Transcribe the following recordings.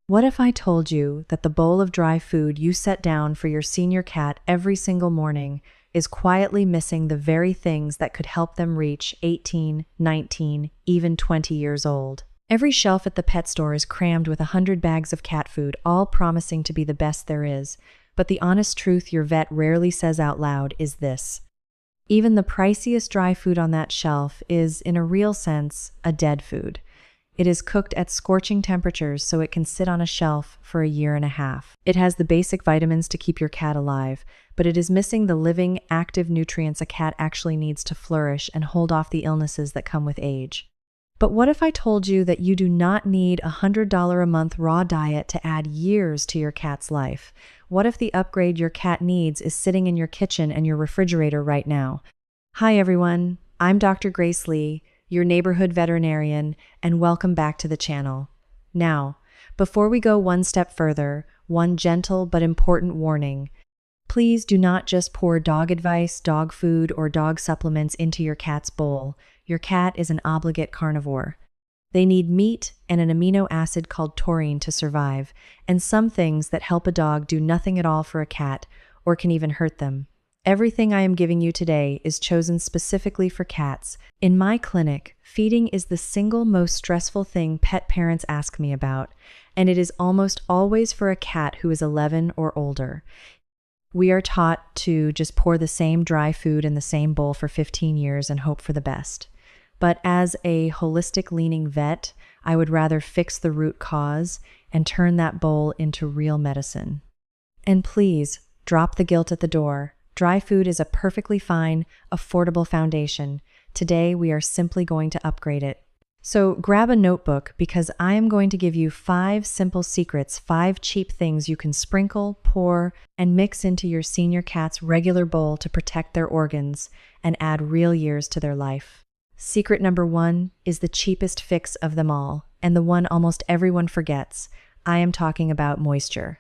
What if I told you that the bowl of dry food you set down for your senior cat every single morning is quietly missing the very things that could help them reach 18, 19, even 20 years old? Every shelf at the pet store is crammed with 100 bags of cat food, all promising to be the best there is. But the honest truth your vet rarely says out loud is this: even the priciest dry food on that shelf is, in a real sense, a dead food. It is cooked at scorching temperatures so it can sit on a shelf for a year and a half. It has the basic vitamins to keep your cat alive, but it is missing the living, active nutrients a cat actually needs to flourish and hold off the illnesses that come with age. But what if I told you that you do not need a $100 a month raw diet to add years to your cat's life? What if the upgrade your cat needs is sitting in your kitchen and your refrigerator right now? Hi everyone, I'm Dr. Grace Lee, your neighborhood veterinarian, and welcome back to the channel. Now, before we go one step further, one gentle but important warning. Please do not just pour dog advice, dog food, or dog supplements into your cat's bowl. Your cat is an obligate carnivore. They need meat and an amino acid called taurine to survive, and some things that help a dog do nothing at all for a cat or can even hurt them. Everything I am giving you today is chosen specifically for cats. In my clinic, feeding is the single most stressful thing pet parents ask me about, and it is almost always for a cat who is 11 or older. We are taught to just pour the same dry food in the same bowl for 15 years and hope for the best. But as a holistic-leaning vet, I would rather fix the root cause and turn that bowl into real medicine. And please, drop the guilt at the door. Dry food is a perfectly fine, affordable foundation. Today, we are simply going to upgrade it. So grab a notebook because I am going to give you 5 simple secrets, 5 cheap things you can sprinkle, pour, and mix into your senior cat's regular bowl to protect their organs and add real years to their life. Secret number 1 is the cheapest fix of them all, and the one almost everyone forgets. I am talking about moisture.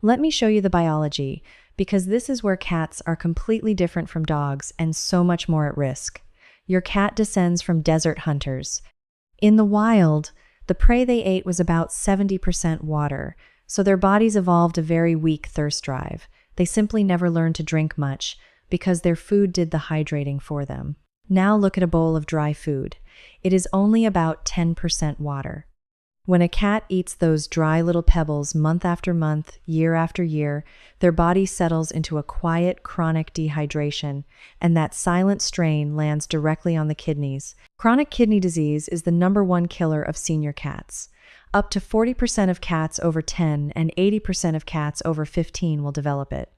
Let me show you the biology, because this is where cats are completely different from dogs and so much more at risk. Your cat descends from desert hunters. In the wild, the prey they ate was about 70% water, so their bodies evolved a very weak thirst drive. They simply never learned to drink much because their food did the hydrating for them. Now look at a bowl of dry food. It is only about 10% water. When a cat eats those dry little pebbles month after month, year after year, their body settles into a quiet, chronic dehydration, and that silent strain lands directly on the kidneys. Chronic kidney disease is the #1 killer of senior cats. Up to 40% of cats over 10 and 80% of cats over 15 will develop it.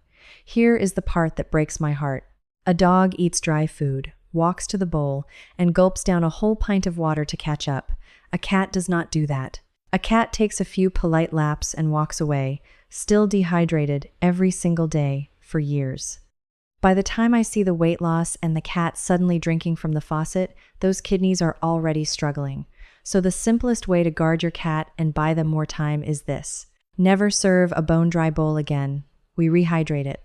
Here is the part that breaks my heart. A dog eats dry food, walks to the bowl, and gulps down a whole pint of water to catch up. A cat does not do that. A cat takes a few polite laps and walks away, still dehydrated every single day for years. By the time I see the weight loss and the cat suddenly drinking from the faucet, those kidneys are already struggling. So the simplest way to guard your cat and buy them more time is this: never serve a bone-dry bowl again. We rehydrate it.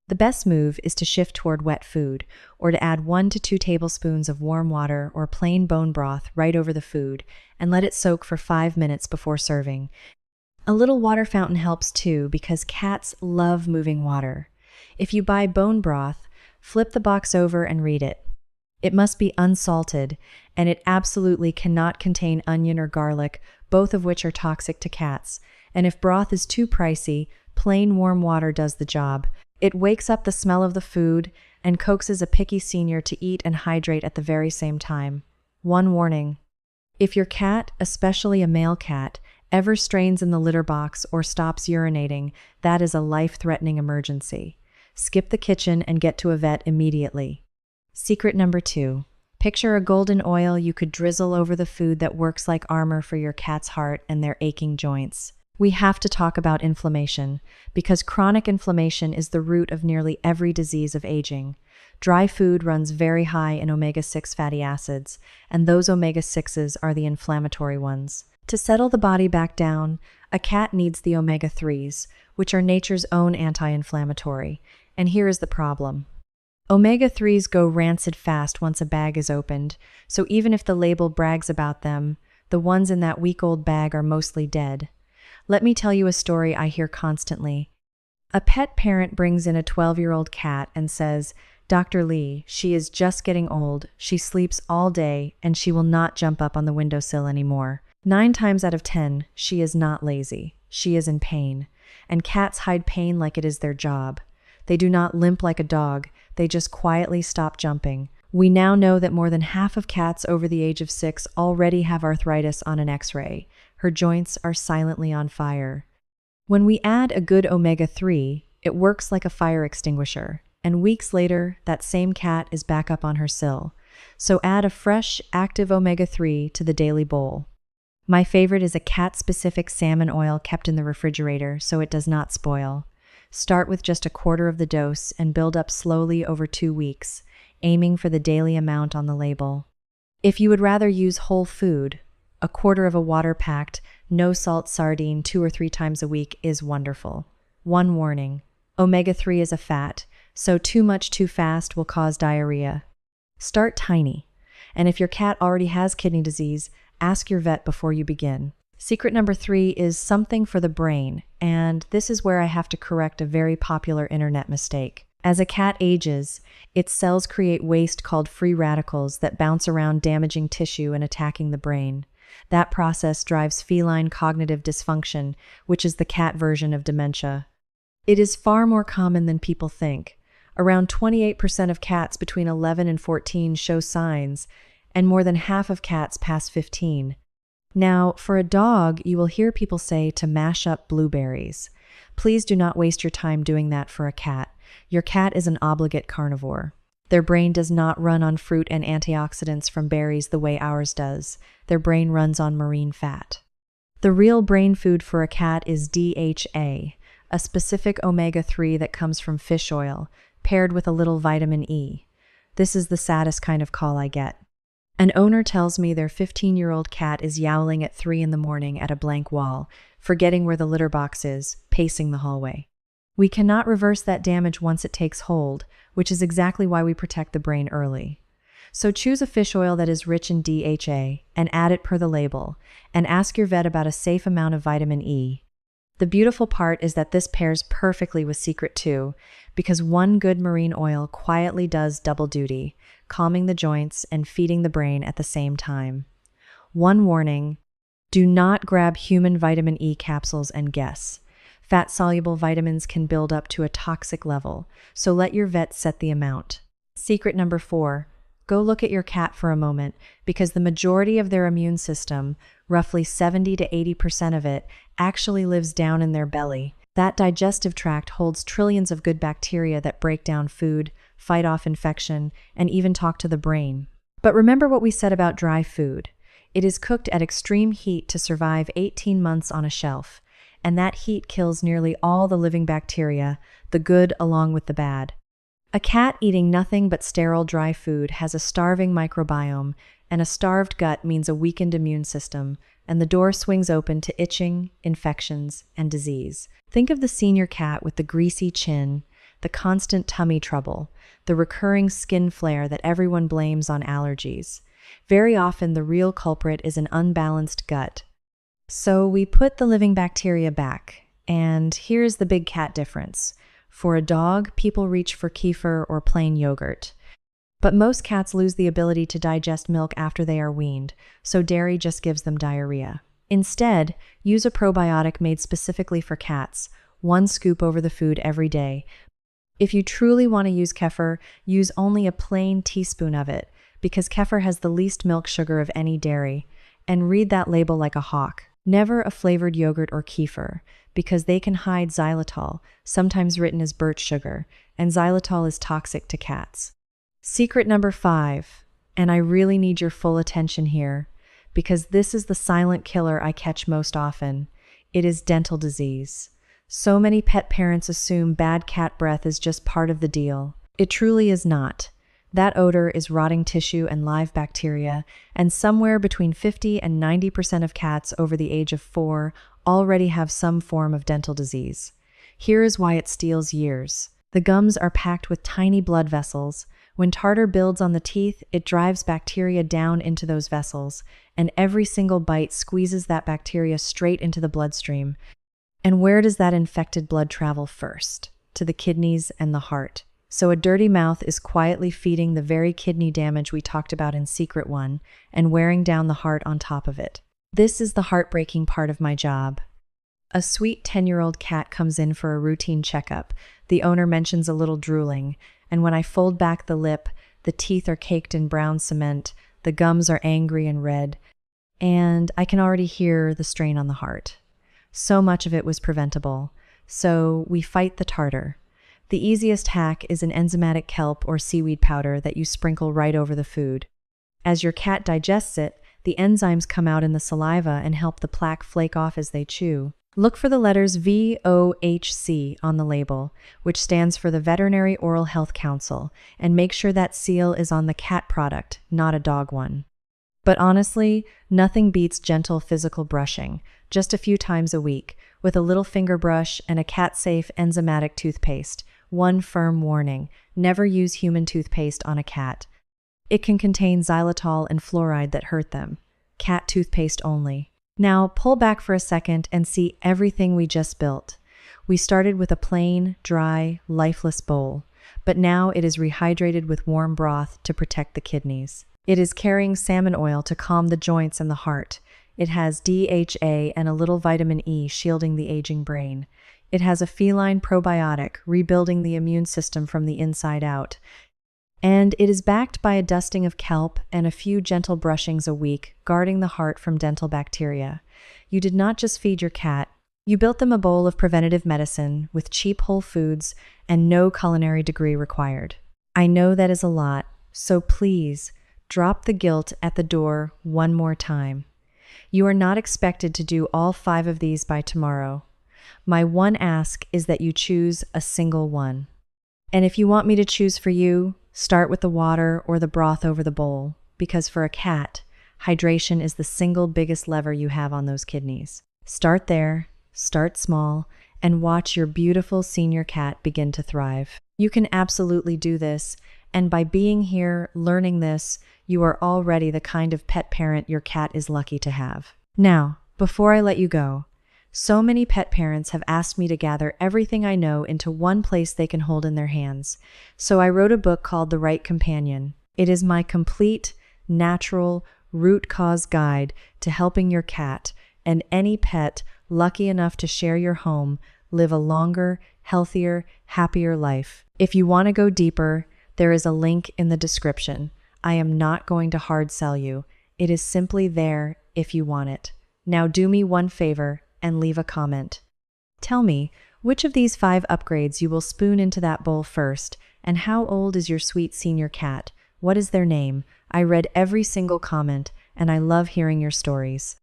The best move is to shift toward wet food, or to add 1 to 2 tablespoons of warm water or plain bone broth right over the food and let it soak for 5 minutes before serving. A little water fountain helps too because cats love moving water. If you buy bone broth, flip the box over and read it. It must be unsalted, and it absolutely cannot contain onion or garlic, both of which are toxic to cats. And if broth is too pricey, plain warm water does the job. It wakes up the smell of the food and coaxes a picky senior to eat and hydrate at the very same time. One warning: if your cat, especially a male cat, ever strains in the litter box or stops urinating, that is a life-threatening emergency. Skip the kitchen and get to a vet immediately. Secret number 2. Picture a golden oil you could drizzle over the food that works like armor for your cat's heart and their aching joints. We have to talk about inflammation, because chronic inflammation is the root of nearly every disease of aging. Dry food runs very high in omega-6 fatty acids, and those omega-6s are the inflammatory ones. To settle the body back down, a cat needs the omega-3s, which are nature's own anti-inflammatory. And here is the problem. Omega-3s go rancid fast once a bag is opened, so even if the label brags about them, the ones in that week-old bag are mostly dead. Let me tell you a story I hear constantly. A pet parent brings in a 12-year-old cat and says, "Dr. Lee, she is just getting old, she sleeps all day, and she will not jump up on the windowsill anymore." 9 times out of 10, she is not lazy. She is in pain. And cats hide pain like it is their job. They do not limp like a dog, they just quietly stop jumping. We now know that more than half of cats over the age of 6 already have arthritis on an X-ray. Her joints are silently on fire. When we add a good omega-3, it works like a fire extinguisher, and weeks later, that same cat is back up on her sill. So add a fresh, active omega-3 to the daily bowl. My favorite is a cat-specific salmon oil kept in the refrigerator so it does not spoil. Start with just a quarter of the dose and build up slowly over 2 weeks, aiming for the daily amount on the label. If you would rather use whole food, a quarter of a water-packed, no-salt sardine 2 or 3 times a week is wonderful. One warning: omega-3 is a fat, so too much too fast will cause diarrhea. Start tiny, and if your cat already has kidney disease, ask your vet before you begin. Secret number 3 is something for the brain, and this is where I have to correct a very popular internet mistake. As a cat ages, its cells create waste called free radicals that bounce around, damaging tissue and attacking the brain. That process drives feline cognitive dysfunction, which is the cat version of dementia. It is far more common than people think. Around 28% of cats between 11 and 14 show signs, and more than half of cats past 15. Now, for a dog, you will hear people say to mash up blueberries. Please do not waste your time doing that for a cat. Your cat is an obligate carnivore. Their brain does not run on fruit and antioxidants from berries the way ours does. Their brain runs on marine fat. The real brain food for a cat is DHA, a specific omega-3 that comes from fish oil, paired with a little vitamin E. This is the saddest kind of call I get. An owner tells me their 15-year-old cat is yowling at 3 in the morning at a blank wall, forgetting where the litter box is, pacing the hallway. We cannot reverse that damage once it takes hold, which is exactly why we protect the brain early. So choose a fish oil that is rich in DHA and add it per the label, and ask your vet about a safe amount of vitamin E. The beautiful part is that this pairs perfectly with Secret 2, because one good marine oil quietly does double duty, calming the joints and feeding the brain at the same time. One warning: do not grab human vitamin E capsules and guess. Fat-soluble vitamins can build up to a toxic level, so let your vet set the amount. Secret number 4. Go look at your cat for a moment, because the majority of their immune system, roughly 70 to 80% of it, actually lives down in their belly. That digestive tract holds trillions of good bacteria that break down food, fight off infection, and even talk to the brain. But remember what we said about dry food. It is cooked at extreme heat to survive 18 months on a shelf, and that heat kills nearly all the living bacteria, the good along with the bad. A cat eating nothing but sterile dry food has a starving microbiome, and a starved gut means a weakened immune system, and the door swings open to itching, infections, and disease. Think of the senior cat with the greasy chin, the constant tummy trouble, the recurring skin flare that everyone blames on allergies. Very often, the real culprit is an unbalanced gut. So we put the living bacteria back, and here's the big cat difference. For a dog, people reach for kefir or plain yogurt. But most cats lose the ability to digest milk after they are weaned, so dairy just gives them diarrhea. Instead, use a probiotic made specifically for cats, 1 scoop over the food every day. If you truly want to use kefir, use only a plain teaspoon of it, because kefir has the least milk sugar of any dairy, and read that label like a hawk. Never a flavored yogurt or kefir, because they can hide xylitol, sometimes written as birch sugar, and xylitol is toxic to cats. Secret number 5, and I really need your full attention here, because this is the silent killer I catch most often. It is dental disease. So many pet parents assume bad cat breath is just part of the deal. It truly is not. That odor is rotting tissue and live bacteria, and somewhere between 50 and 90% of cats over the age of 4 already have some form of dental disease. Here is why it steals years. The gums are packed with tiny blood vessels. When tartar builds on the teeth, it drives bacteria down into those vessels, and every single bite squeezes that bacteria straight into the bloodstream, And where does that infected blood travel first? To the kidneys and the heart. So a dirty mouth is quietly feeding the very kidney damage we talked about in Secret 1 and wearing down the heart on top of it. This is the heartbreaking part of my job. A sweet 10-year-old cat comes in for a routine checkup. The owner mentions a little drooling, and when I fold back the lip, the teeth are caked in brown cement, the gums are angry and red, and I can already hear the strain on the heart. So much of it was preventable, so we fight the tartar. The easiest hack is an enzymatic kelp or seaweed powder that you sprinkle right over the food. As your cat digests it, the enzymes come out in the saliva and help the plaque flake off as they chew. Look for the letters VOHC on the label, which stands for the Veterinary Oral Health Council, and make sure that seal is on the cat product, not a dog one. But honestly, nothing beats gentle physical brushing, just a few times a week, with a little finger brush and a cat-safe enzymatic toothpaste. One firm warning: never use human toothpaste on a cat. It can contain xylitol and fluoride that hurt them. Cat toothpaste only. Now, pull back for a second and see everything we just built. We started with a plain, dry, lifeless bowl, but now it is rehydrated with warm broth to protect the kidneys. It is carrying salmon oil to calm the joints and the heart. It has DHA and a little vitamin E shielding the aging brain. It has a feline probiotic, rebuilding the immune system from the inside out. And it is backed by a dusting of kelp and a few gentle brushings a week, guarding the heart from dental bacteria. You did not just feed your cat, you built them a bowl of preventative medicine with cheap whole foods and no culinary degree required. I know that is a lot, so please, drop the guilt at the door one more time. You are not expected to do all 5 of these by tomorrow. My one ask is that you choose a single one. And if you want me to choose for you, start with the water or the broth over the bowl, because for a cat, hydration is the single biggest lever you have on those kidneys. Start there, start small, and watch your beautiful senior cat begin to thrive. You can absolutely do this, and by being here, learning this, you are already the kind of pet parent your cat is lucky to have. Now, before I let you go, so many pet parents have asked me to gather everything I know into one place they can hold in their hands. So I wrote a book called The Right Companion. It is my complete, natural, root cause guide to helping your cat and any pet lucky enough to share your home live a longer, healthier, happier life. If you want to go deeper, there is a link in the description. I am not going to hard sell you. It is simply there if you want it. Now do me one favor and leave a comment. Tell me which of these 5 upgrades you will spoon into that bowl first, and how old is your sweet senior cat? What is their name? I read every single comment, and I love hearing your stories.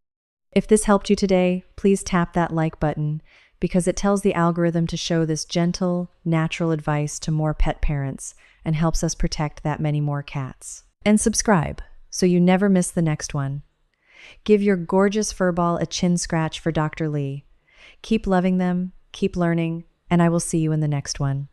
If this helped you today, please tap that like button, because it tells the algorithm to show this gentle, natural advice to more pet parents and helps us protect that many more cats. And subscribe, so you never miss the next one. Give your gorgeous furball a chin scratch for Dr. Lee. Keep loving them, keep learning, and I will see you in the next one.